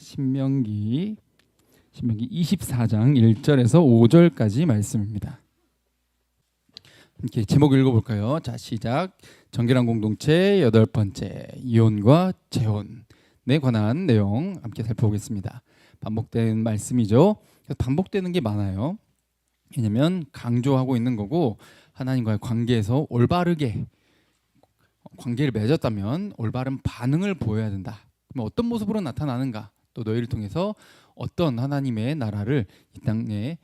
신명기 24장 1절에서 5절까지 말씀입니다. 이렇게 제목 읽어볼까요? 자, 시작. 정결한 공동체 8번째, 이혼과 재혼에 관한 내용 함께 살펴보겠습니다. 반복되는 말씀이죠. 반복되는 게 많아요. 왜냐하면 강조하고 있는 거고, 하나님과의 관계에서 올바르게 관계를 맺었다면 올바른 반응을 보여야 된다. 그럼 어떤 모습으로 나타나는가? 또 너희를 통해서 어떤 하나님의 나라를 이 땅에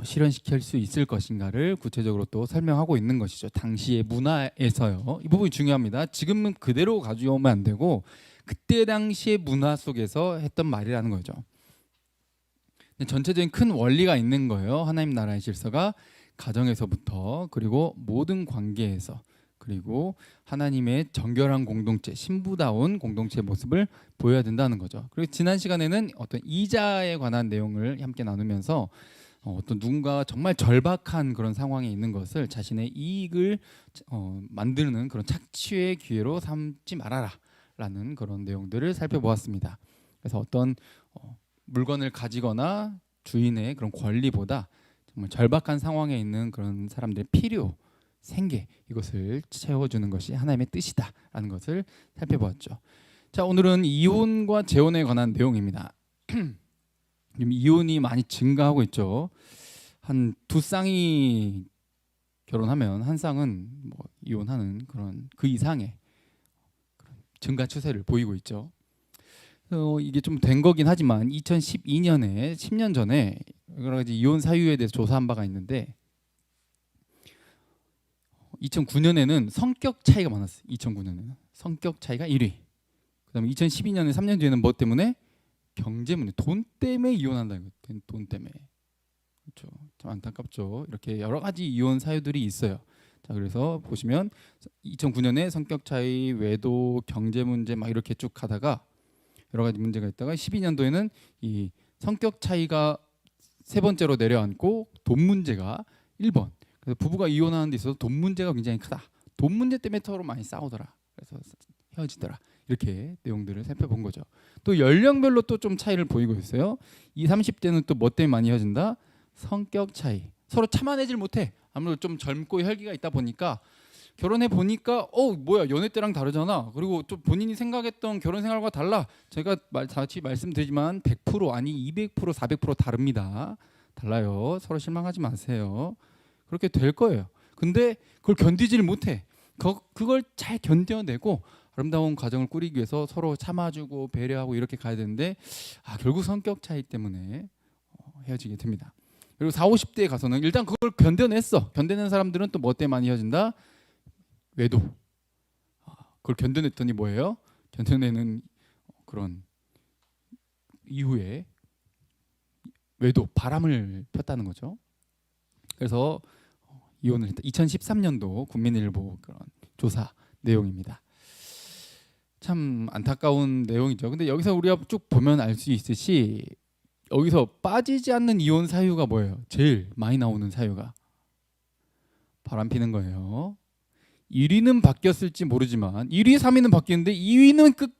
실현시킬 수 있을 것인가를 구체적으로 또 설명하고 있는 것이죠. 당시의 문화에서요. 이 부분이 중요합니다. 지금은 그대로 가져오면 안 되고 그때 당시의 문화 속에서 했던 말이라는 거죠. 전체적인 큰 원리가 있는 거예요. 하나님 나라의 질서가 가정에서부터 그리고 모든 관계에서 그리고 하나님의 정결한 공동체, 신부다운 공동체의 모습을 보여야 된다는 거죠. 그리고 지난 시간에는 어떤 이자에 관한 내용을 함께 나누면서 어떤 누군가가 정말 절박한 그런 상황에 있는 것을 자신의 이익을 만드는 그런 착취의 기회로 삼지 말아라 라는 그런 내용들을 살펴보았습니다. 그래서 어떤 물건을 가지거나 주인의 그런 권리보다 정말 절박한 상황에 있는 그런 사람들의 필요, 생계, 이것을 채워주는 것이 하나님의 뜻이다라는 것을 살펴보았죠. 자, 오늘은 이혼과 재혼에 관한 내용입니다. 지금 이혼이 많이 증가하고 있죠. 한 두 쌍이 결혼하면 한 쌍은 뭐 이혼하는 그런 그 이상의 그런 증가 추세를 보이고 있죠. 이게 좀 된 거긴 하지만 2012년에 10년 전에 여러 가지 이혼 사유에 대해서 조사한 바가 있는데 2009년에는 성격 차이가 많았어요. 2009년에는 성격 차이가 1위. 그다음에 2012년에 3년 뒤에는 뭐 때문에? 경제 문제, 돈 때문에 이혼한다. 돈 때문에. 그렇죠. 좀 안타깝죠. 이렇게 여러 가지 이혼 사유들이 있어요. 자, 그래서 보시면 2009년에 성격 차이, 외도, 경제 문제 막 이렇게 쭉 가다가 여러 가지 문제가 있다가 12년도에는 이 성격 차이가 세 번째로 내려앉고 돈 문제가 1번. 그래서 부부가 이혼하는 데 있어서 돈 문제가 굉장히 크다. 돈 문제 때문에 서로 많이 싸우더라. 그래서 헤어지더라. 이렇게 내용들을 살펴본 거죠. 또 연령별로 또 좀 차이를 보이고 있어요. 20, 30대는 또 뭐 때문에 많이 헤어진다? 성격 차이. 서로 참아내질 못해. 아무래도 좀 젊고 혈기가 있다 보니까 결혼해 보니까 뭐야 연애 때랑 다르잖아. 그리고 좀 본인이 생각했던 결혼 생활과 달라. 제가 다시 말씀드리지만 100% 아니 200% 400% 다릅니다. 달라요. 서로 실망하지 마세요. 그렇게 될 거예요. 근데 그걸 견디질 못해. 그걸 잘 견뎌내고 아름다운 가정을 꾸리기 위해서 서로 참아주고 배려하고 이렇게 가야 되는데 결국 성격 차이 때문에 헤어지게 됩니다. 그리고 40, 50대에 가서는 일단 그걸 견뎌냈어. 견뎌낸 사람들은 또 뭐 때문에 많이 헤어진다? 외도. 그걸 견뎌냈더니 뭐예요? 견뎌내는 그런 이후에 외도, 바람을 폈다는 거죠. 그래서 이혼을 했다. 2013년도 국민일보 그런 조사 내용입니다. 참 안타까운 내용이죠. 근데 여기서 우리가 쭉 보면 알 수 있듯이 여기서 빠지지 않는 이혼 사유가 뭐예요? 제일 많이 나오는 사유가 바람 피는 거예요. 1위는 바뀌었을지 모르지만 1위, 3위는 바뀌는데 2위는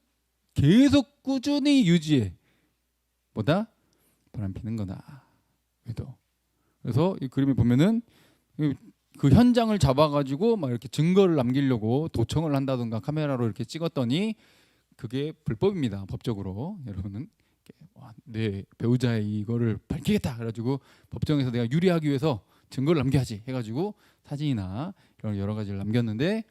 계속 꾸준히 유지해. 뭐다? 바람 피는 거다. 외도. 그래서 이 그림을 보면은 그 현장을 잡아가지고 막 이렇게 증거를 남기려고 도청을 한다든가 카메라로 이렇게 찍었더니 그게 불법입니다. 법적으로. 여러분은 내 배우자의 이거를 밝히겠다. 그래가지고 법정에서 내가 유리하기 위해서 증거를 남겨야지 해가지고 사진이나 이런 여러 가지를 남겼는데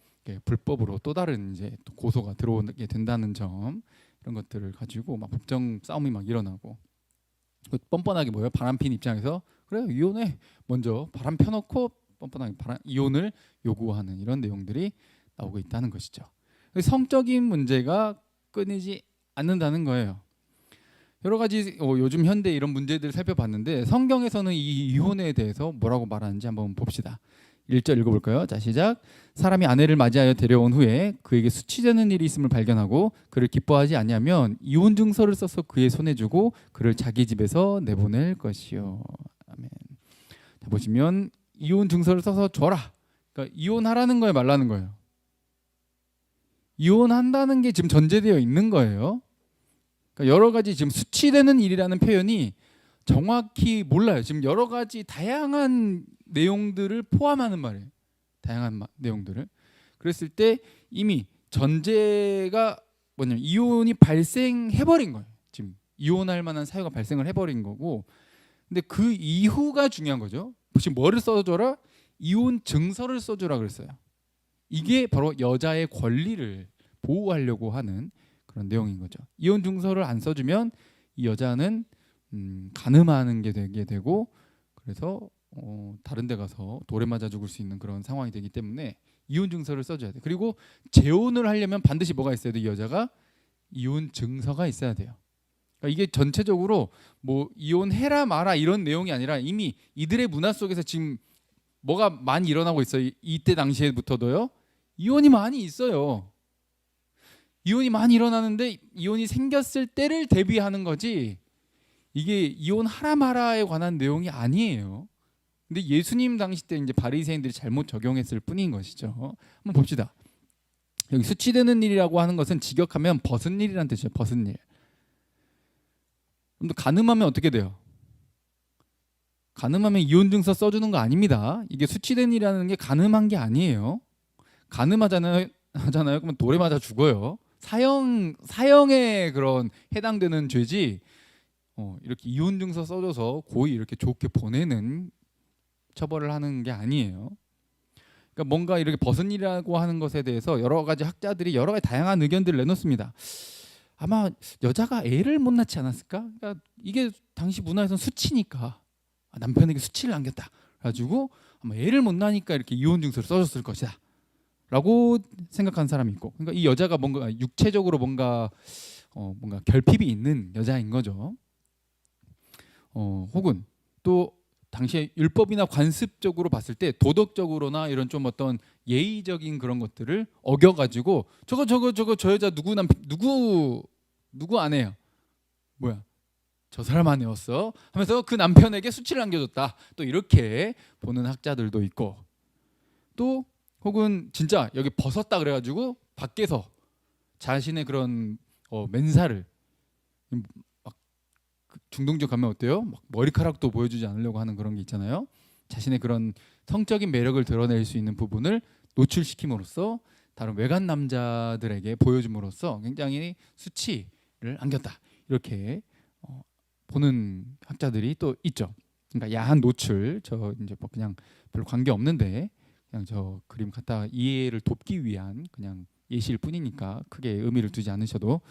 불법으로 또 다른 이제 또 고소가 들어오게 된다는 점 이런 것들을 가지고 막 법정 싸움이 막 일어나고 뻔뻔하게 뭐예요? 바람핀 입장에서 그래 이혼해 먼저 바람 펴놓고 뻔뻔하게 이혼을 요구하는 이런 내용들이 나오고 있다는 것이죠. 성적인 문제가 끊이지 않는다는 거예요. 여러 가지 요즘 현대 이런 문제들을 살펴봤는데 성경에서는 이 이혼에 대해서 뭐라고 말하는지 한번 봅시다. 1절 읽어볼까요? 자, 시작. 사람이 아내를 맞이하여 데려온 후에 그에게 수치되는 일이 있음을 발견하고 그를 기뻐하지 아니하면 이혼 증서를 써서 그의 손에 주고 그를 자기 집에서 내보낼 것이요. 아멘. 자, 보시면 이혼 증서를 써서 줘라. 그러니까 이혼하라는 거예요, 말라는 거예요? 이혼한다는 게 지금 전제되어 있는 거예요. 그러니까 여러 가지 지금 수치되는 일이라는 표현이 정확히 몰라요. 지금 여러 가지 다양한 내용들을 포함하는 말이에요. 다양한 내용들을. 그랬을 때 이미 전제가 뭐냐면 이혼이 발생해버린 거예요. 지금 이혼할 만한 사유가 발생을 해버린 거고, 근데 그 이후가 중요한 거죠. 지금 뭐를 써줘라? 이혼 증서를 써줘라 그랬어요. 이게 바로 여자의 권리를 보호하려고 하는 그런 내용인 거죠. 이혼 증서를 안 써주면 이 여자는 가늠하는 게 되게 되고, 그래서 다른 데 가서 돌에 맞아 죽을 수 있는 그런 상황이 되기 때문에 이혼 증서를 써줘야 돼. 그리고 재혼을 하려면 반드시 뭐가 있어야 돼? 이 여자가 이혼 증서가 있어야 돼요. 그러니까 이게 전체적으로 뭐 이혼해라 마라 이런 내용이 아니라 이미 이들의 문화 속에서 지금 뭐가 많이 일어나고 있어요. 이때 당시에부터도요. 이혼이 많이 있어요. 이혼이 많이 일어나는데 이혼이 생겼을 때를 대비하는 거지, 이게 이혼하라 마라에 관한 내용이 아니에요. 근데 예수님 당시 때 이제 바리새인들이 잘못 적용했을 뿐인 것이죠. 한번 봅시다. 여기 수치되는 일이라고 하는 것은 직역하면 벗은 일이라는 뜻이에요. 벗은 일. 그럼 가늠하면 어떻게 돼요? 가늠하면 이혼 증서 써주는 거 아닙니다. 이게 수치된 일이라는 게 가늠한 게 아니에요. 가늠하잖아요. 그러면 돌에 맞아 죽어요. 사형에 그런 해당되는 죄지. 이렇게 이혼 증서 써줘서 고의 이렇게 좋게 보내는 처벌을 하는 게 아니에요. 그러니까 뭔가 이렇게 벗은 일이라고 하는 것에 대해서 여러 가지 학자들이 여러 가지 다양한 의견들을 내놓습니다. 아마 여자가 애를 못 낳지 않았을까? 그러니까 이게 당시 문화에서는 수치니까, 남편에게 수치를 안겼다 가지고 아마 애를 못 낳으니까 이렇게 이혼 증서를 써줬을 것이다 라고 생각하는 사람이 있고, 그러니까 이 여자가 뭔가 육체적으로 뭔가 결핍이 있는 여자인 거죠. 혹은 또 당시에 율법이나 관습적으로 봤을 때 도덕적으로나 이런 좀 어떤 예의적인 그런 것들을 어겨가지고 저 여자 누구 아내야? 뭐야? 저 사람 아내였어? 하면서 그 남편에게 수치를 안겨줬다. 또 이렇게 보는 학자들도 있고, 또 혹은 진짜 여기 벗었다 그래가지고 밖에서 자신의 그런 맨살을 막 중동적 가면 어때요? 막 머리카락도 보여주지 않으려고 하는 그런 게 있잖아요. 자신의 그런 성적인 매력을 드러낼 수 있는 부분을 노출시킴으로써 다른 외간 남자들에게 보여줌으로써 굉장히 수치를 안겼다, 이렇게 보는 학자들이 또 있죠. 그러니까 야한 노출, 저 이제 뭐 그냥 별로 관계 없는데 그냥 저 그림 갖다 이해를 돕기 위한 그냥 예시일 뿐이니까 크게 의미를 두지 않으셔도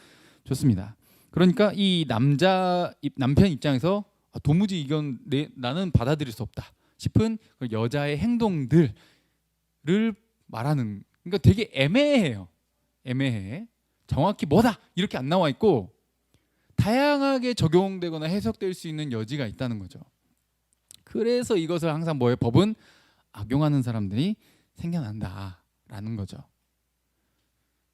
좋습니다. 그러니까 이 남편 입장에서 도무지 이건 나는 받아들일 수 없다 싶은 여자의 행동들을 말하는, 그러니까 되게 애매해요. 애매해. 정확히 뭐다 이렇게 안 나와 있고 다양하게 적용되거나 해석될 수 있는 여지가 있다는 거죠. 그래서 이것을 항상 뭐예요? 법은 악용하는 사람들이 생겨난다라는 거죠.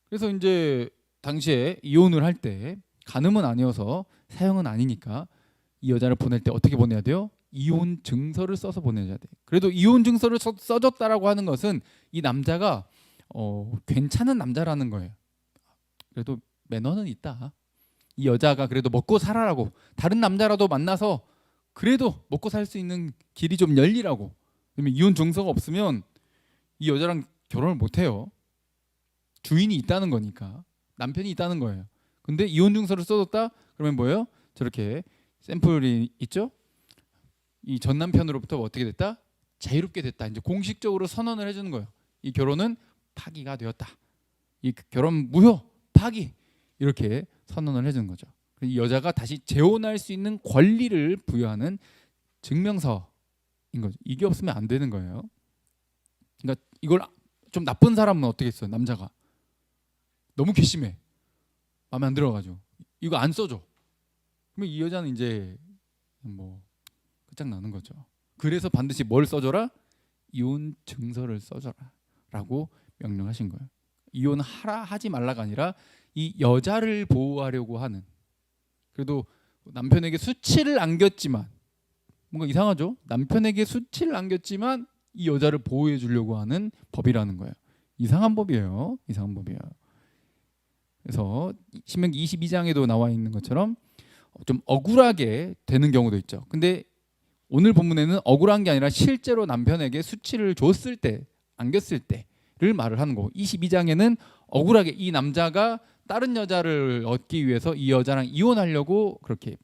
그래서 이제 당시에 이혼을 할 때 간음은 아니어서 사형은 아니니까 이 여자를 보낼 때 어떻게 보내야 돼요? 이혼 증서를 써서 보내야 돼. 그래도 이혼 증서를 써줬다라고 하는 것은 이 남자가 괜찮은 남자라는 거예요. 그래도 매너는 있다. 이 여자가 그래도 먹고 살아라고, 다른 남자라도 만나서 그래도 먹고 살 수 있는 길이 좀 열리라고. 왜냐면 이혼 증서가 없으면 이 여자랑 결혼을 못 해요. 주인이 있다는 거니까, 남편이 있다는 거예요. 근데 이혼 증서를 써줬다 그러면 뭐예요? 저렇게 샘플이 있죠? 이 전 남편으로부터 어떻게 됐다? 자유롭게 됐다. 이제 공식적으로 선언을 해주는 거예요. 이 결혼은 파기가 되었다. 이 결혼 무효, 파기, 이렇게 선언을 해주는 거죠. 이 여자가 다시 재혼할 수 있는 권리를 부여하는 증명서인 거죠. 이게 없으면 안 되는 거예요. 그러니까 이걸 좀 나쁜 사람은 어떻게 했어요? 남자가 너무 괘씸해, 마음에 안 들어가지고 이거 안 써줘. 그러면 이 여자는 이제 뭐 끝장나는 거죠. 그래서 반드시 뭘 써줘라? 이혼 증서를 써줘라라고 명령하신 거예요. 이혼하라 하지 말라가 아니라 이 여자를 보호하려고 하는, 그래도 남편에게 수치를 안겼지만, 뭔가 이상하죠? 남편에게 수치를 안겼지만 이 여자를 보호해 주려고 하는 법이라는 거예요. 이상한 법이에요. 이상한 법이에요. 그래서 신명기 22장에도 나와 있는 것처럼 좀 억울하게 되는 경우도 있죠. 근데 오늘 본문에는 억울한 게 아니라 실제로 남편에게 수치를 줬을 때, 안겼을 때를 말을 하는 거고, 22장에는 억울하게 이 남자가 다른 여자를 얻기 위해서 이 여자랑 이혼하려고 그렇게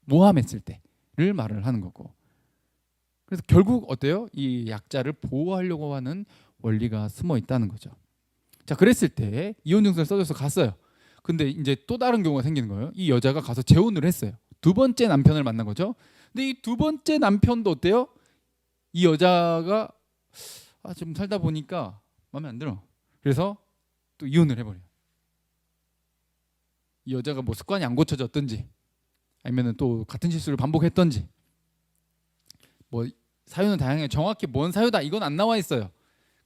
모함했을 때를 말을 하는 거고. 그래서 결국 어때요? 이 약자를 보호하려고 하는 원리가 숨어 있다는 거죠. 자, 그랬을 때 이혼 증서를 써줘서 갔어요. 근데 이제 또 다른 경우가 생기는 거예요. 이 여자가 가서 재혼을 했어요. 두 번째 남편을 만난 거죠. 근데 이 두 번째 남편도 어때요? 이 여자가 좀 살다 보니까 마음에 안 들어. 그래서 또 이혼을 해버려요. 이 여자가 뭐 습관이 안 고쳐졌든지 아니면 또 같은 실수를 반복했던지, 뭐 사유는 다양해요. 정확히 뭔 사유다 이건 안 나와 있어요.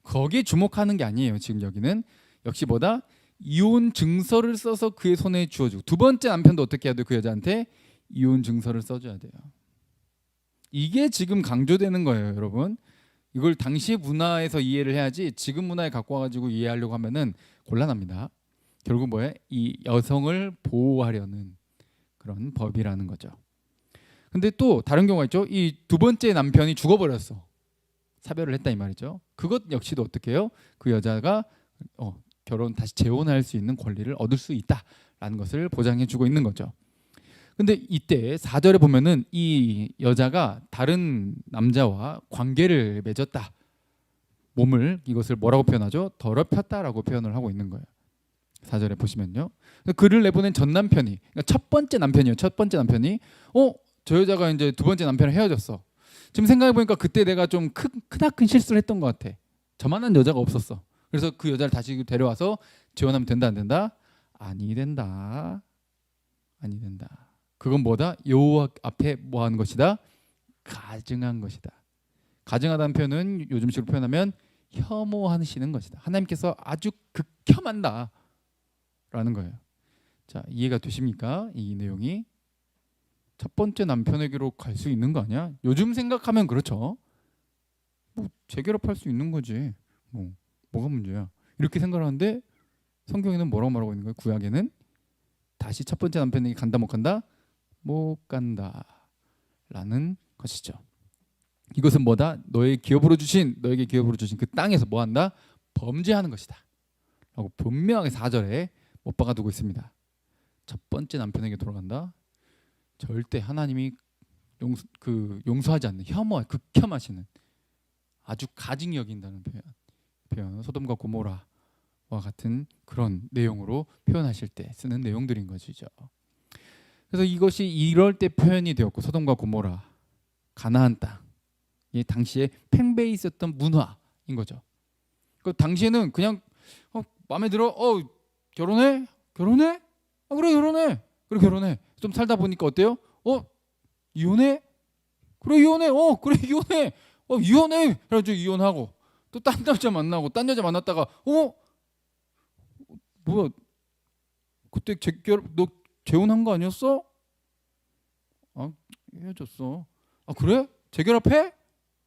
거기에 주목하는 게 아니에요. 지금 여기는 역시 뭐다? 이혼 증서를 써서 그의 손에 주어주고, 두 번째 남편도 어떻게 해야 돼요? 그 여자한테 이혼 증서를 써줘야 돼요. 이게 지금 강조되는 거예요, 여러분. 이걸 당시의 문화에서 이해를 해야지 지금 문화에 갖고 와가지고 이해하려고 하면은 곤란합니다. 결국 뭐예요? 이 여성을 보호하려는 그런 법이라는 거죠. 근데 또 다른 경우가 있죠. 이 두 번째 남편이 죽어버렸어. 사별을 했다 이 말이죠. 그것 역시도 어떻게 해요? 그 여자가 결혼 다시 재혼할 수 있는 권리를 얻을 수 있다라는 것을 보장해 주고 있는 거죠. 근데 이때 4절에 보면은 이 여자가 다른 남자와 관계를 맺었다. 몸을 이것을 뭐라고 표현하죠? 더럽혔다라고 표현을 하고 있는 거예요. 4절에 보시면요. 그를 내보낸 전 남편이, 그러니까 첫 번째 남편이요. 첫 번째 남편이 저 여자가 이제 두 번째 남편을 헤어졌어. 지금 생각해 보니까 그때 내가 좀 크나큰 실수를 했던 것 같아. 저만한 여자가 없었어. 그래서 그 여자를 다시 데려와서 재혼하면 된다 안 된다? 아니 된다. 아니 된다. 그건 뭐다? 여호와 앞에 뭐 하는 것이다? 가증한 것이다. 가증하다는 표현은 요즘식으로 표현하면 혐오하시는 것이다. 하나님께서 아주 극혐한다 라는 거예요. 자, 이해가 되십니까? 이 내용이 첫 번째 남편에게로 갈 수 있는 거 아니야? 요즘 생각하면 그렇죠. 뭐 재결합할 수 있는 거지. 뭐가 문제야? 이렇게 생각하는데 성경에는 뭐라고 말하고 있는 거예요? 구약에는 다시 첫 번째 남편에게 간다 못 간다? 못 간다 라는 것이죠. 이것은 뭐다? 너에게 기업으로 주신 그 땅에서 뭐 한다? 범죄하는 것이다 라고 분명하게 4절에 못 박아두고 있습니다. 첫 번째 남편에게 돌아간다? 절대 하나님이 용서하지 않는, 극혐하시는, 아주 가증히 여긴다는 표현 소돔과 고모라와 같은 그런 내용으로 표현하실 때 쓰는 내용들인 것이죠. 그래서 이것이 이럴 때 표현이 되었고, 소돔과 고모라, 가나안 땅, 이 당시에 팽배해 있었던 문화인 거죠. 그 당시에는 그냥 마음에 들어, 결혼해? 그래 결혼해. 좀 살다 보니까 어때요? 이혼해? 그래 이혼해. 이혼해. 그래가지고 이혼하고 또 딴 여자 만나고, 딴 여자 만났다가 뭐야, 그때 너 재혼한 거 아니었어? 헤어졌어. 그래? 재결합해?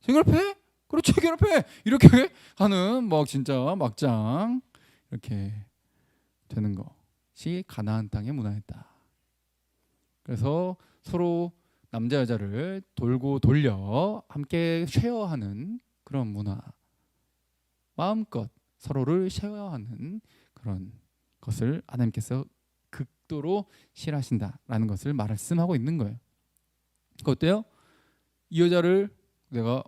그래 재결합해. 이렇게 하는 진짜 막장 이렇게 되는 것이 가나안 땅의 문화였다. 그래서 서로 남자 여자를 돌고 돌려 함께 쉐어하는 그런 문화, 마음껏 서로를 쉐어하는 그런 것을 하나님께서 극도로 싫어하신다라는 것을 말씀하고 있는 거예요. 그 어때요? 이 여자를 내가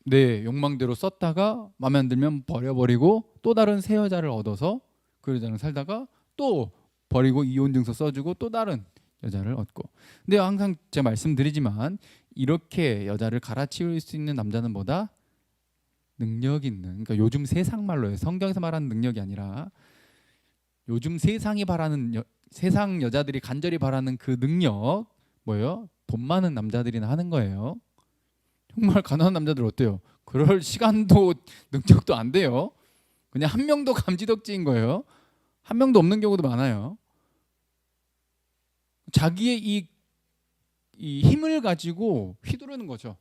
내 욕망대로 썼다가 마음에 안 들면 버려버리고 또 다른 새 여자를 얻어서 그 여자랑 살다가 또 버리고 이혼 증서 써주고 또 다른 여자를 얻고. 근데 항상 제가 말씀드리지만 이렇게 여자를 갈아치울 수 있는 남자는 뭐다? 능력 있는, 그러니까 요즘 세상 말로요. 성경에서 말하는 능력이 아니라 요즘 세상 여자들이 간절히 바라는 그 능력, 뭐예요? 돈 많은 남자들이나 하는 거예요. 정말 가난한 남자들 어때요? 그럴 시간도 능력도 안 돼요. 그냥 한 명도 감지덕지인 거예요. 한 명도 없는 경우도 많아요. 자기의 이 힘을 가지고 휘두르는 거죠.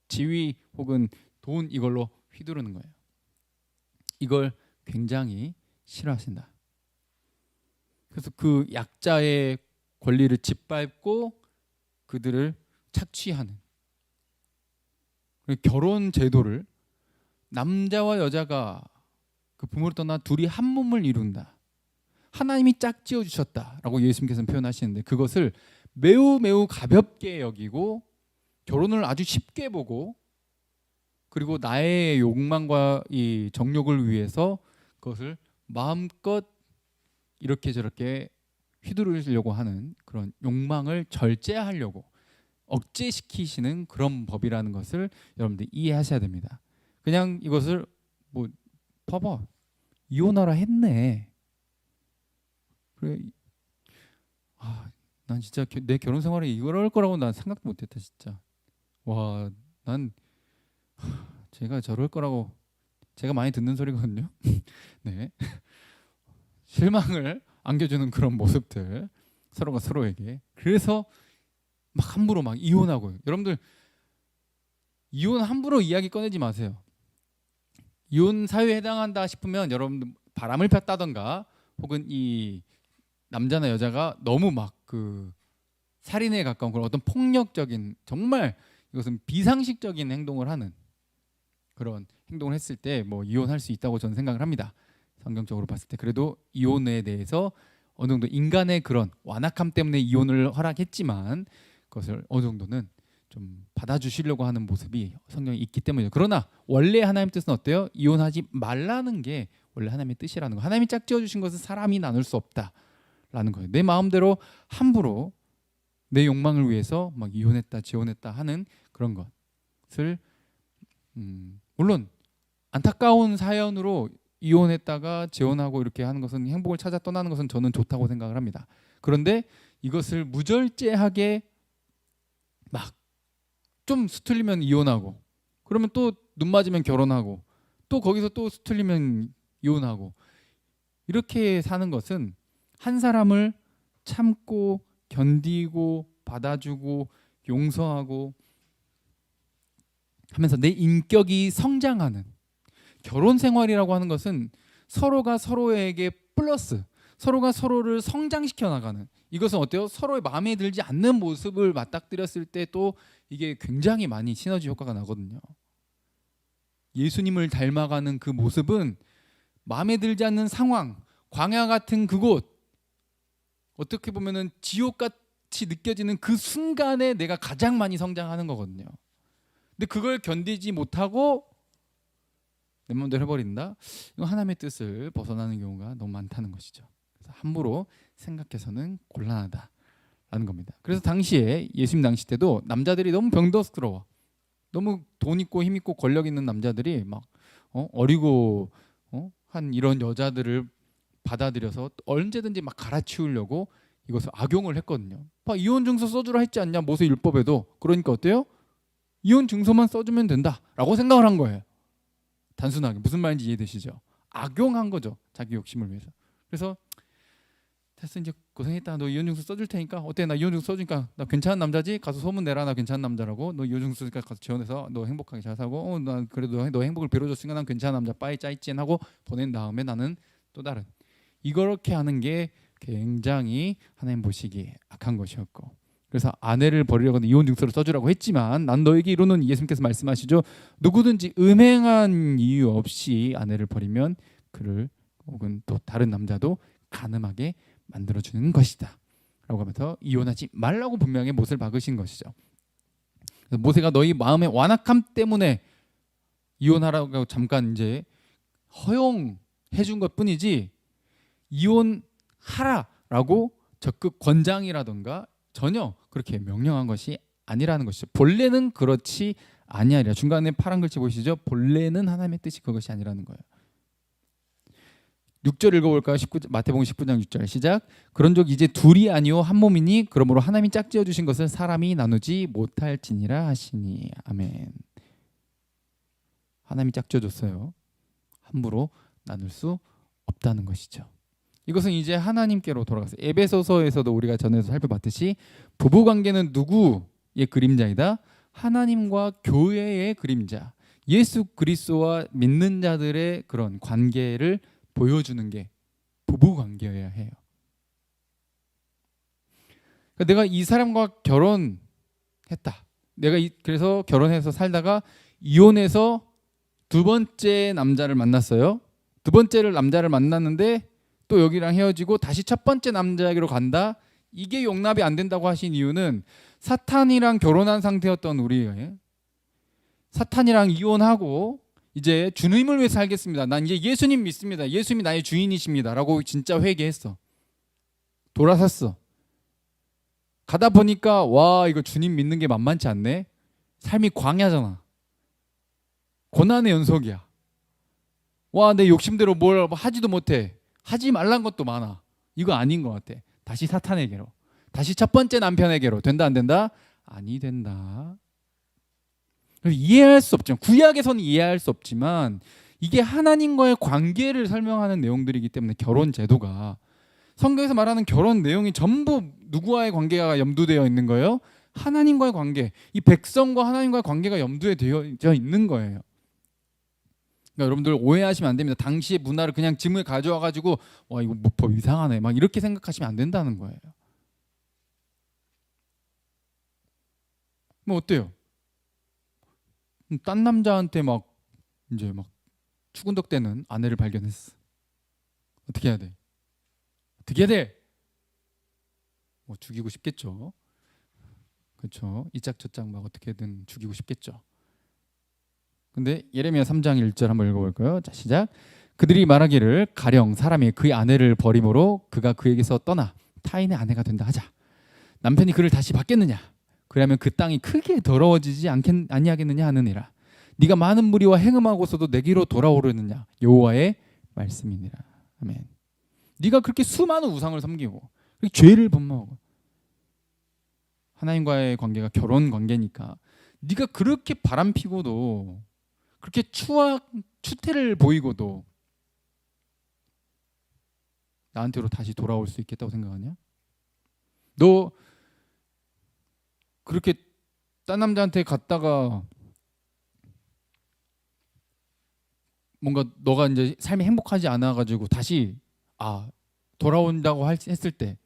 지위 혹은 돈, 이걸로 휘두르는 거예요. 이걸 굉장히 싫어하신다. 그래서 그 약자의 권리를 짓밟고 그들을 착취하는 결혼 제도를 남자와 여자가 그 부모를 떠나 둘이 한 몸을 이룬다. 하나님이 짝지어 주셨다라고 예수님께서는 표현하시는데 그것을 매우 매우 가볍게 여기고 결혼을 아주 쉽게 보고 그리고 나의 욕망과 이 정욕을 위해서 그것을 마음껏 이렇게 저렇게 휘두르려고 하는 그런 욕망을 절제하려고 억제시키시는 그런 법이라는 것을 여러분들 이해하셔야 됩니다. 그냥 이것을 뭐 봐봐 이혼하라 했네. 그래 난 진짜 내 결혼 생활에 이럴 거라고 난 생각도 못했다 진짜. 와 난 제가 저럴 거라고 제가 많이 듣는 소리거든요. 네 실망을 안겨주는 그런 모습들 서로가 서로에게. 그래서 막 함부로 막 이혼하고 여러분들 이혼 함부로 이야기 꺼내지 마세요. 이혼 사유에 해당한다 싶으면 여러분들 바람을 폈다던가 혹은 이 남자나 여자가 너무 막 그 살인에 가까운 그런 어떤 폭력적인 정말 이것은 비상식적인 행동을 하는 그런 행동을 했을 때 뭐 이혼할 수 있다고 저는 생각을 합니다. 성경적으로 봤을 때 그래도 이혼에 대해서 어느 정도 인간의 그런 완악함 때문에 이혼을 허락했지만 그것을 어느 정도는 좀 받아주시려고 하는 모습이 성경에 있기 때문이죠. 그러나 원래 하나님의 뜻은 어때요? 이혼하지 말라는 게 원래 하나님의 뜻이라는 거. 하나님이 짝지어 주신 것은 사람이 나눌 수 없다라는 거예요. 내 마음대로 함부로 내 욕망을 위해서 막 이혼했다 재혼했다 하는 그런 것을 물론 안타까운 사연으로 이혼했다가 재혼하고 이렇게 하는 것은 행복을 찾아 떠나는 것은 저는 좋다고 생각을 합니다. 그런데 이것을 무절제하게 막 좀 수틀리면 이혼하고 그러면 또 눈 맞으면 결혼하고 또 거기서 또 수틀리면 이혼하고 이렇게 사는 것은 한 사람을 참고 견디고 받아주고 용서하고 하면서 내 인격이 성장하는 결혼 생활이라고 하는 것은 서로가 서로에게 플러스 서로가 서로를 성장시켜 나가는 이것은 어때요? 서로의 마음에 들지 않는 모습을 맞닥뜨렸을 때 또 이게 굉장히 많이 시너지 효과가 나거든요. 예수님을 닮아가는 그 모습은 마음에 들지 않는 상황, 광야 같은 그곳 어떻게 보면은 지옥같이 느껴지는 그 순간에 내가 가장 많이 성장하는 거거든요. 근데 그걸 견디지 못하고 내 마음대로 해버린다? 이건 하나님의 뜻을 벗어나는 경우가 너무 많다는 것이죠. 그래서 함부로 생각해서는 곤란하다라는 겁니다. 그래서 당시에 예수님 당시 때도 남자들이 너무 병더스러워. 너무 돈 있고 힘 있고 권력 있는 남자들이 막 어리고 한 이런 여자들을 받아들여서 언제든지 막 갈아치우려고 이것을 악용을 했거든요. 이혼 증서 써주라 했지 않냐 모세 율법에도. 그러니까 어때요? 이혼 증서만 써주면 된다라고 생각을 한 거예요. 단순하게 무슨 말인지 이해되시죠? 악용한 거죠. 자기 욕심을 위해서. 그래서 됐어 이제 고생했다. 너 이혼 증서 써줄 테니까 어때? 나 이혼 증서 써주니까 나 괜찮은 남자지? 가서 소문 내라. 나 괜찮은 남자라고. 너 이혼 증서 쓰니까 가서 지원해서 너 행복하게 잘 살고 나 그래도 너 행복을 빌어줬으니까 난 괜찮은 남자 빠이 짜이찐 하고 보낸 다음에 나는 또 다른 이렇게 하는 게 굉장히 하나님 보시기에 악한 것이었고 그래서 아내를 버리려고 하는 이혼 증서를 써주라고 했지만 난 너에게 이루는 예수님께서 말씀하시죠. 누구든지 음행한 이유 없이 아내를 버리면 그를 혹은 또 다른 남자도 간음하게 만들어주는 것이다 라고 하면서 이혼하지 말라고 분명히 못을 박으신 것이죠. 그래서 모세가 너희 마음의 완악함 때문에 이혼하라고 잠깐 이제 허용해 준 것뿐이지 이혼하라라고 적극 권장이라던가 전혀 그렇게 명령한 것이 아니라는 것이죠. 본래는 그렇지 아니하리라. 중간에 파란 글씨 보이시죠? 본래는 하나님의 뜻이 그것이 아니라는 거예요. 6절 읽어볼까요? 마태복음 19장 6절 시작. 그런즉 이제 둘이 아니요 한 몸이니 그러므로 하나님이 짝지어 주신 것을 사람이 나누지 못할지니라 하시니. 아멘. 하나님이 짝지어 줬어요. 함부로 나눌 수 없다는 것이죠. 이것은 이제 하나님께로 돌아가서 에베소서에서도 우리가 전에서 살펴봤듯이 부부관계는 누구의 그림자이다? 하나님과 교회의 그림자. 예수 그리스도와 믿는 자들의 그런 관계를 보여주는 게 부부관계여야 해요. 그러니까 내가 이 사람과 결혼했다. 그래서 결혼해서 살다가 이혼해서 두 번째 남자를 만났어요. 두 번째 남자를 만났는데 또 여기랑 헤어지고 다시 첫 번째 남자에게로 간다. 이게 용납이 안 된다고 하신 이유는 사탄이랑 결혼한 상태였던 우리 사탄이랑 이혼하고 이제 주님을 위해 살겠습니다. 난 이제 예수님 믿습니다. 예수님이 나의 주인이십니다. 라고 진짜 회개했어. 돌아섰어. 가다 보니까 와 이거 주님 믿는 게 만만치 않네. 삶이 광야잖아. 고난의 연속이야. 와 내 욕심대로 뭘 하지도 못해. 하지 말란 것도 많아. 이거 아닌 것 같아. 다시 사탄에게로. 다시 첫 번째 남편에게로. 된다 안 된다? 아니 된다. 이해할 수 없지만 구약에서는 이해할 수 없지만 이게 하나님과의 관계를 설명하는 내용들이기 때문에 결혼 제도가 성경에서 말하는 결혼 내용이 전부 누구와의 관계가 염두되어 있는 거예요? 하나님과의 관계. 이 백성과 하나님과의 관계가 염두에 되어 있는 거예요. 그러니까 여러분들 오해하시면 안 됩니다. 당시의 문화를 그냥 짐을 가져와 가지고 와 이거 뭐 법 이상하네 막 이렇게 생각하시면 안 된다는 거예요. 뭐 어때요? 딴 남자한테 막 이제 막 추근덕대는 아내를 발견했어. 어떻게 해야 돼? 어떻게 해야 돼? 뭐 죽이고 싶겠죠. 그렇죠. 이짝저짝 막 어떻게든 죽이고 싶겠죠. 근데 예레미야 3장 1절 한번 읽어볼까요? 자 시작. 그들이 말하기를 가령 사람이 그의 아내를 버림으로 그가 그에게서 떠나 타인의 아내가 된다 하자. 남편이 그를 다시 받겠느냐? 그러면 그 땅이 크게 더러워지지 아니하겠느냐 하느니라. 네가 많은 무리와 행음하고서도 내게로 돌아오려느냐? 여호와의 말씀이니라. 아멘. 네가 그렇게 수많은 우상을 섬기고 죄를 범하고 하나님과의 관계가 결혼 관계니까 네가 그렇게 바람피고도 그렇게 추태를 보이고도 나한테로 다시 돌아올 수 있겠다고 생각하냐? 너 그렇게 딴 남자한테 갔다가 뭔가 너가 이제 삶이 행복하지 않아 가지고 다시 돌아온다고 했을 때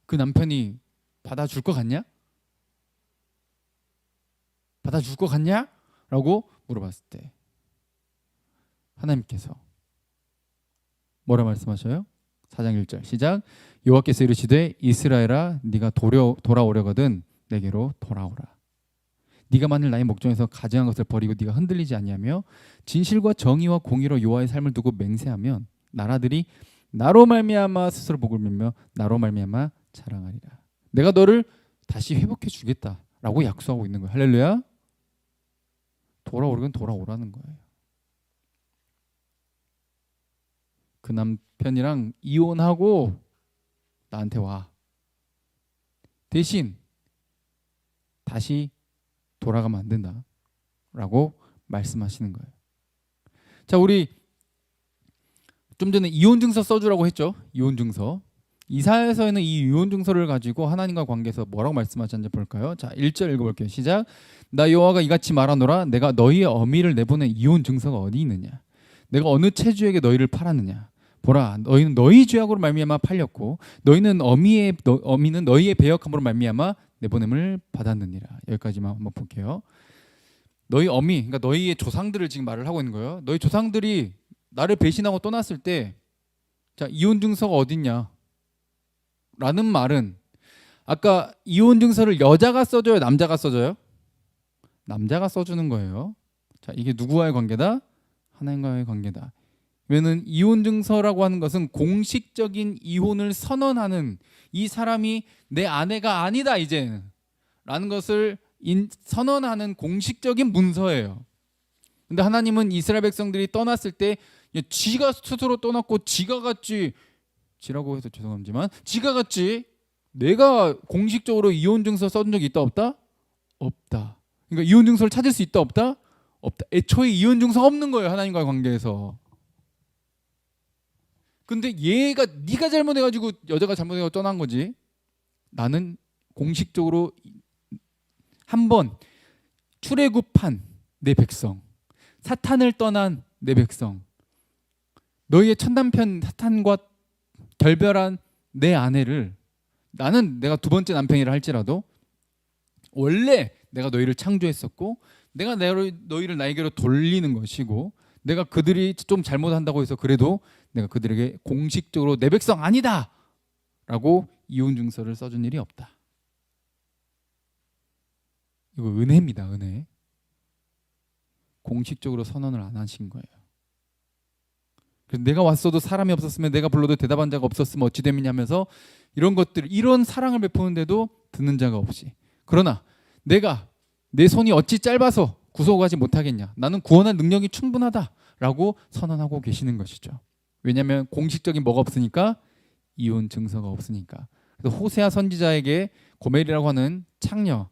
그 남편이 받아줄 것 같냐? 받아줄 것 같냐? 라고 물어봤을 때 하나님께서 뭐라 말씀하셔요? 4장 1절 시작. 여호와께서 이르시되 이스라엘아 네가 돌아오려거든 내게로 돌아오라. 네가 만일 나의 목전에서 가증한 것을 버리고 네가 흔들리지 아니하며 진실과 정의와 공의로 여호와의 삶을 두고 맹세하면 나라들이 나로 말미암아 스스로 복을 빌며 나로 말미암아 자랑하리라. 내가 너를 다시 회복해 주겠다라고 약속하고 있는 거예요. 할렐루야. 돌아오려면 돌아오라는 거예요. 그 남편이랑 이혼하고 나한테 와. 대신 다시 돌아가면 안 된다 라고 말씀하시는 거예요. 자, 우리 좀 전에 이혼증서 써주라고 했죠. 이혼증서. 이사야서에는 이 이혼증서를 가지고 하나님과 관계에서 뭐라고 말씀하셨는지 볼까요? 자, 1절 읽어볼게요. 시작. 나 여호와가 이같이 말하노라. 내가 너희의 어미를 내보낸 이혼증서가 어디 있느냐? 내가 어느 체주에게 너희를 팔았느냐? 보라, 너희는 너희 죄악으로 말미암아 팔렸고 너희는 어미는 너희의 배역함으로 말미암아 내보냄을 받았느니라. 여기까지만 한번 볼게요. 너희 어미, 그러니까 너희의 조상들을 지금 말을 하고 있는 거예요. 너희 조상들이 나를 배신하고 떠났을 때, 자 이혼 증서가 어딨냐? 라는 말은 아까 이혼 증서를 여자가 써줘요, 남자가 써줘요? 남자가 써주는 거예요. 자 이게 누구와의 관계다? 하나님과의 관계다. 왜냐면 이혼 증서라고 하는 것은 공식적인 이혼을 선언하는, 이 사람이 내 아내가 아니다 이제는 라는 것을 선언하는 공식적인 문서예요. 근데 하나님은 이스라엘 백성들이 떠났을 때 지가 스스로 떠났고 지가 갔지, 지라고 해서 죄송하지만 지가 갔지, 내가 공식적으로 이혼 증서 써준 적이 있다 없다? 없다. 그러니까 이혼 증서를 찾을 수 있다 없다? 없다. 애초에 이혼 증서가 없는 거예요, 하나님과의 관계에서. 근데 얘가 네가 잘못해가지고 여자가 잘못해가지고 떠난 거지. 나는 공식적으로 한번 출애굽한 내 백성, 사탄을 떠난 내 백성, 너희의 첫 남편 사탄과 결별한 내 아내를 나는 내가 두 번째 남편이라 할지라도 원래 내가 너희를 창조했었고 내가 너희를 나에게로 돌리는 것이고 내가 그들이 좀 잘못한다고 해서 그래도 내가 그들에게 공식적으로 내 백성 아니다 라고 이혼 증서를 써준 일이 없다. 이거 은혜입니다. 은혜. 공식적으로 선언을 안 하신 거예요. 그래서 내가 왔어도 사람이 없었으면 내가 불러도 대답한 자가 없었으면 어찌 됨이냐면서 이런 것들, 이런 사랑을 베푸는데도 듣는 자가 없이, 그러나 내가 내 손이 어찌 짧아서 구속하지 못하겠냐, 나는 구원할 능력이 충분하다라고 선언하고 계시는 것이죠. 왜냐하면 공식적인 뭐가 없으니까, 이혼 증서가 없으니까. 그래서 호세아 선지자에게 고멜이라고 하는 창녀의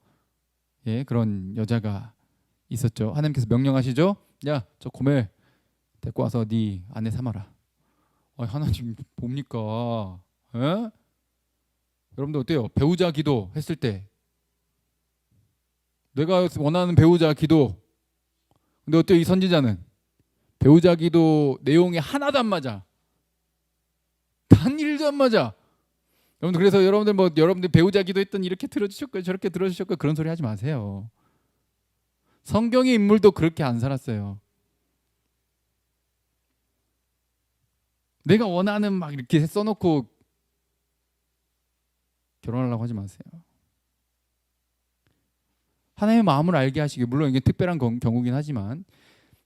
그런 여자가 있었죠. 하나님께서 명령하시죠. 야, 저 고멜 데리고 와서 네 아내 삼아라. 하나님 뭡니까? 에? 여러분들 어때요? 배우자 기도 했을 때 내가 원하는 배우자 기도, 근데 어때요? 이 선지자는 배우자 기도 내용이 하나도 안 맞아. 단 1도 안 맞아. 여러분들, 그래서 여러분들 배우자 기도했더니 이렇게 들어주셨고 저렇게 들어주셨고 그런 소리 하지 마세요. 성경의 인물도 그렇게 안 살았어요. 내가 원하는 막 이렇게 써놓고 결혼하려고 하지 마세요. 하나님의 마음을 알게 하시기, 물론 이게 특별한 경우긴 하지만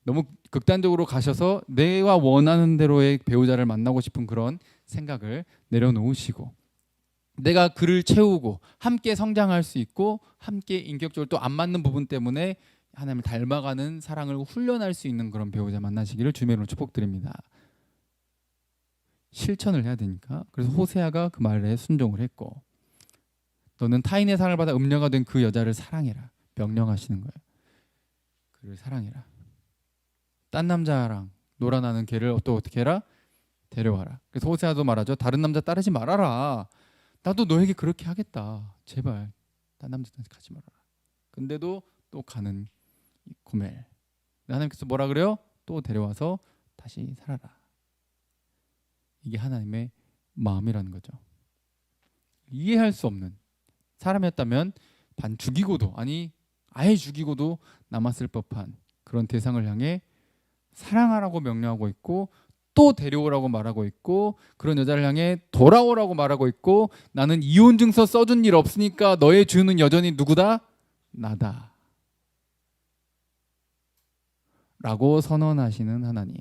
너무 극단적으로 가셔서 내가 원하는 대로의 배우자를 만나고 싶은 그런 생각을 내려놓으시고, 내가 그를 채우고 함께 성장할 수 있고 함께 인격적으로 또 안 맞는 부분 때문에 하나님을 닮아가는 사랑을 훈련할 수 있는 그런 배우자 만나시기를 주님의 이름으로 축복드립니다. 실천을 해야 되니까. 그래서 호세아가 그 말에 순종을 했고, 너는 타인의 사랑을 받아 음녀가 된 그 여자를 사랑해라. 명령하시는 거예요. 그를 사랑해라. 딴 남자랑 놀아나는 걔를 또 어떻게 해라? 데려와라. 그래서 호세아도 말하죠. 다른 남자 따르지 말아라. 나도 너에게 그렇게 하겠다. 제발 딴 남자한테 가지 말아라. 근데도 또 가는 고멜. 하나님께서 뭐라 그래요? 또 데려와서 다시 살아라. 이게 하나님의 마음이라는 거죠. 이해할 수 없는 사람이었다면 반 죽이고도, 아니 아예 죽이고도 남았을 법한 그런 대상을 향해 사랑하라고 명령하고 있고, 또 데려오라고 말하고 있고, 그런 여자를 향해 돌아오라고 말하고 있고, 나는 이혼 증서 써준 일 없으니까 너의 주는 여전히 누구다? 나다 라고 선언하시는 하나님.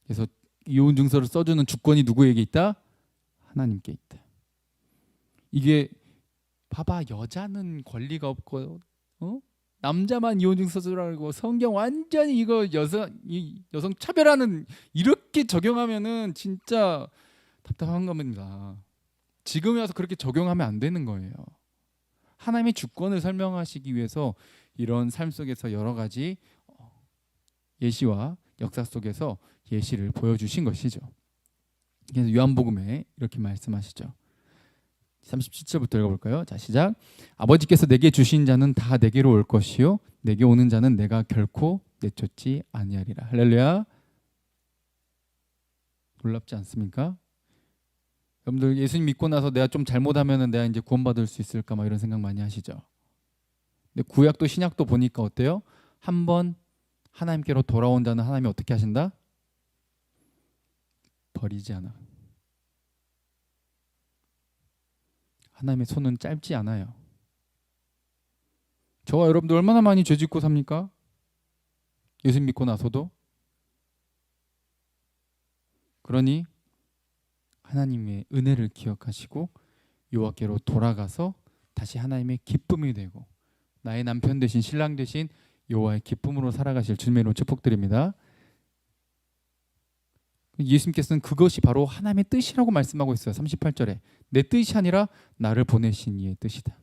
그래서 이혼 증서를 써주는 주권이 누구에게 있다? 하나님께 있다. 이게 봐봐, 여자는 권리가 없고 남자만 이혼 증서 쓰라고 성경 완전히 이거 여성 차별하는, 이렇게 적용하면은 진짜 답답한 겁니다. 지금에 와서 그렇게 적용하면 안 되는 거예요. 하나님의 주권을 설명하시기 위해서 이런 삶 속에서 여러 가지 예시와 역사 속에서 예시를 보여주신 것이죠. 그래서 요한복음에 이렇게 말씀하시죠. 37절부터 읽어볼까요? 자, 시작. 아버지께서 내게 주신 자는 다 내게로 올 것이요 내게 오는 자는 내가 결코 내쫓지 아니하리라. 할렐루야. 놀랍지 않습니까? 여러분들 예수님 믿고 나서 내가 좀 잘못하면 내가 이제 구원받을 수 있을까 막 이런 생각 많이 하시죠. 근데 구약도 신약도 보니까 어때요? 한번 하나님께로 돌아온 자는 하나님이 어떻게 하신다? 버리지 않아. 하나님의 손은 짧지 않아요. 저와 여러분들 얼마나 많이 죄짓고 삽니까? 예수 믿고 나서도. 그러니 하나님의 은혜를 기억하시고 여호와께로 돌아가서 다시 하나님의 기쁨이 되고 나의 남편 되신 신랑 되신 여호와의 기쁨으로 살아가실 주님의 이름으로 축복드립니다. 예수님께서는 그것이 바로 하나님의 뜻이라고 말씀하고 있어요. 38절에 내 뜻이 아니라 나를 보내신 이의 뜻이다.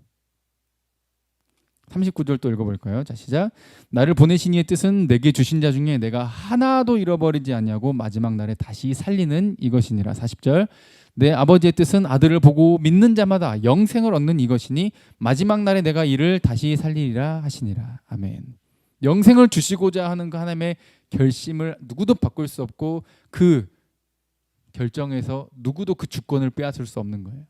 39절 또 읽어볼까요? 자, 시작. 나를 보내신 이의 뜻은 내게 주신 자 중에 내가 하나도 잃어버리지 아니하고 마지막 날에 다시 살리는 이것이니라. 40절 내 아버지의 뜻은 아들을 보고 믿는 자마다 영생을 얻는 이것이니 마지막 날에 내가 이를 다시 살리리라 하시니라. 아멘. 영생을 주시고자 하는 그 하나님의 결심을 누구도 바꿀 수 없고 그 결정해서 누구도 그 주권을 빼앗을 수 없는 거예요.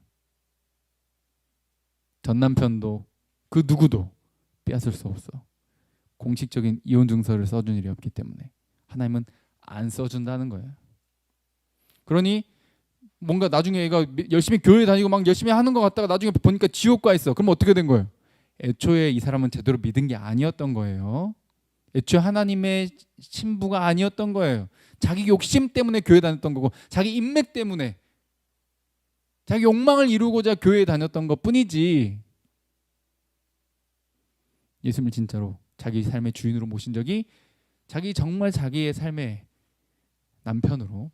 전 남편도 그 누구도 빼앗을 수 없어. 공식적인 이혼 증서를 써준 일이 없기 때문에 하나님은 안 써준다는 거예요. 그러니 뭔가 나중에 애가 열심히 교회 다니고 막 열심히 하는 것 같다가 나중에 보니까 지옥 가 있어. 그럼 어떻게 된 거예요? 애초에 이 사람은 제대로 믿은 게 아니었던 거예요. 애초에 하나님의 신부가 아니었던 거예요. 자기 욕심 때문에 교회 다녔던 거고 자기 인맥 때문에 자기 욕망을 이루고자 교회에 다녔던 것뿐이지 예수님을 진짜로 자기 삶의 주인으로 모신 적이 정말 자기의 삶의 남편으로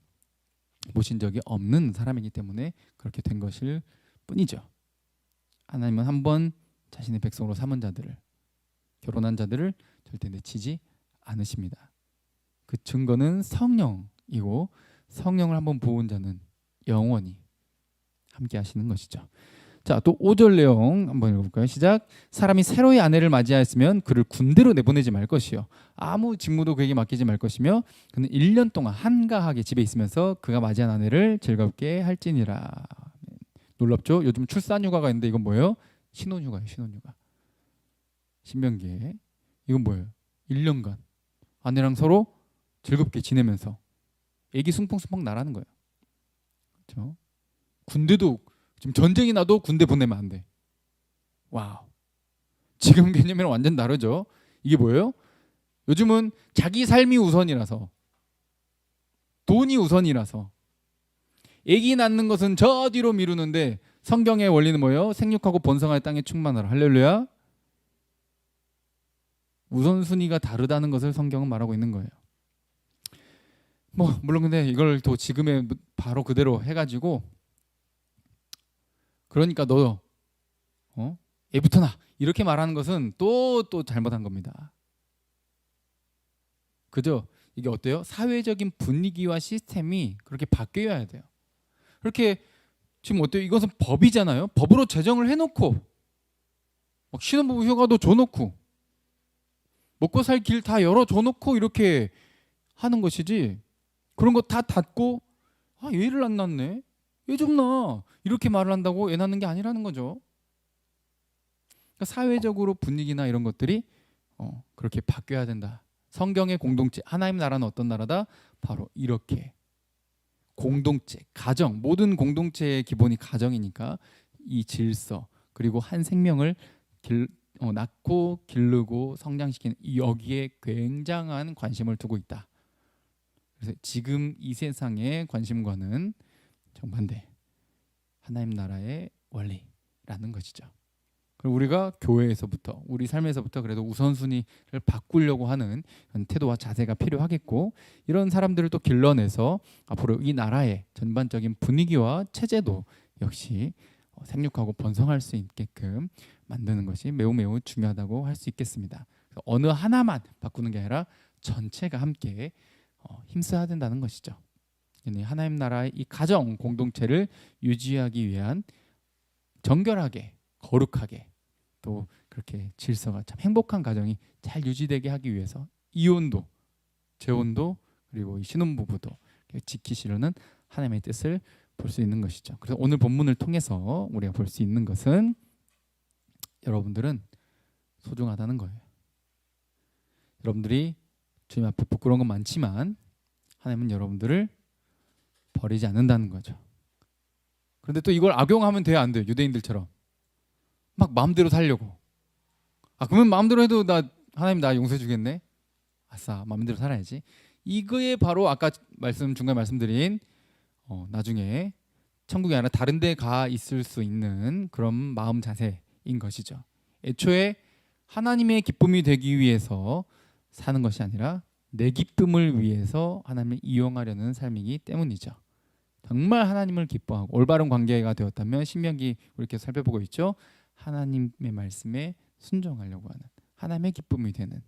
모신 적이 없는 사람이기 때문에 그렇게 된 것일 뿐이죠. 하나님은 한번 자신의 백성으로 삼은 자들을 결혼한 자들을 절대 내치지 않으십니다. 그 증거는 성령이고 성령을 한번 부은 자는 영원히 함께 하시는 것이죠. 자, 또 5절 내용 한번 읽어볼까요? 시작. 사람이 새로이 아내를 맞이하였으면 그를 군대로 내보내지 말 것이요 아무 직무도 그에게 맡기지 말 것이며 그는 1년 동안 한가하게 집에 있으면서 그가 맞이한 아내를 즐겁게 할지니라. 놀랍죠? 요즘 출산휴가가 있는데 이건 뭐예요? 신혼휴가예요. 신혼휴가. 신명기에 이건 뭐예요? 1년간 아내랑 서로 즐겁게 지내면서 애기 숭펑숭펑 나라는 거예요. 그렇죠? 군대도 지금 전쟁이 나도 군대 보내면 안 돼. 와우. 지금 개념이랑 완전 다르죠. 이게 뭐예요? 요즘은 자기 삶이 우선이라서 돈이 우선이라서 애기 낳는 것은 저 뒤로 미루는데 성경의 원리는 뭐예요? 생육하고 번성할 땅에 충만하라. 할렐루야. 우선순위가 다르다는 것을 성경은 말하고 있는 거예요. 물론 근데 이걸 또 지금의 바로 그대로 해가지고 그러니까 너 애부터 나 이렇게 말하는 것은 또 잘못한 겁니다. 그죠? 이게 어때요? 사회적인 분위기와 시스템이 그렇게 바뀌어야 돼요. 그렇게 지금 어때요? 이것은 법이잖아요. 법으로 제정을 해놓고 막 신혼부부 휴가도 줘놓고 먹고 살 길 다 열어줘놓고 이렇게 하는 것이지 그런 거 다 닫고 얘를 안 낳네? 애 좀 낳아. 이렇게 말을 한다고 애 낳는 게 아니라는 거죠. 그러니까 사회적으로 분위기나 이런 것들이 그렇게 바뀌어야 된다. 성경의 공동체, 하나님 나라는 어떤 나라다? 바로 이렇게 공동체, 가정, 모든 공동체의 기본이 가정이니까 이 질서 그리고 한 생명을 낳고 기르고 성장시키는 여기에 굉장한 관심을 두고 있다. 그래서 지금 이 세상의 관심과는 정반대 하나님 나라의 원리라는 것이죠. 그리고 우리가 교회에서부터 우리 삶에서부터 그래도 우선순위를 바꾸려고 하는 태도와 자세가 필요하겠고 이런 사람들을 또 길러내서 앞으로 이 나라의 전반적인 분위기와 체제도 역시 생육하고 번성할 수 있게끔 만드는 것이 매우 중요하다고 할 수 있겠습니다. 어느 하나만 바꾸는 게 아니라 전체가 함께 힘써야 된다는 것이죠. 하나님 나라의 이 가정 공동체를 유지하기 위한 정결하게 거룩하게 또 그렇게 질서가 참 행복한 가정이 잘 유지되게 하기 위해서 이혼도 재혼도 그리고 이 신혼부부도 지키시려는 하나님의 뜻을 볼 수 있는 것이죠. 그래서 오늘 본문을 통해서 우리가 볼 수 있는 것은 여러분들은 소중하다는 거예요. 여러분들이 주님 앞에 부끄러운 건 많지만 하나님은 여러분들을 버리지 않는다는 거죠. 그런데 또 이걸 악용하면 돼요, 안 돼요? 유대인들처럼 막 마음대로 살려고. 그러면 마음대로 해도 하나님 나 용서해 주겠네. 아싸, 마음대로 살아야지. 이거에 바로 아까 중간에 말씀드린 나중에 천국이 아니라 다른 데 가 있을 수 있는 그런 마음 자세인 것이죠. 애초에 하나님의 기쁨이 되기 위해서 사는 것이 아니라 내 기쁨을 위해서 하나님을 이용하려는 삶이기 때문이죠. 정말 하나님을 기뻐하고 올바른 관계가 되었다면 신명기 이렇게 살펴보고 있죠. 하나님의 말씀에 순종하려고 하는 하나님의 기쁨이 되는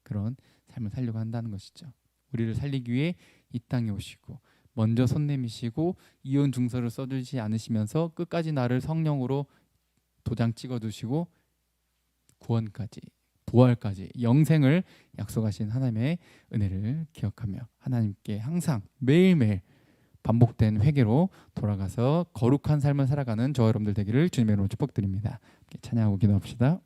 그런 삶을 살려고 한다는 것이죠. 우리를 살리기 위해 이 땅에 오시고 먼저 손 내미시고 이혼 증서를 써주지 않으시면서 끝까지 나를 성령으로 도장 찍어두시고 구원까지 부활까지 영생을 약속하신 하나님의 은혜를 기억하며 하나님께 항상 매일매일 반복된 회개로 돌아가서 거룩한 삶을 살아가는 저와 여러분들 되기를 주님의 이름으로 축복드립니다. 찬양하고 기도합시다.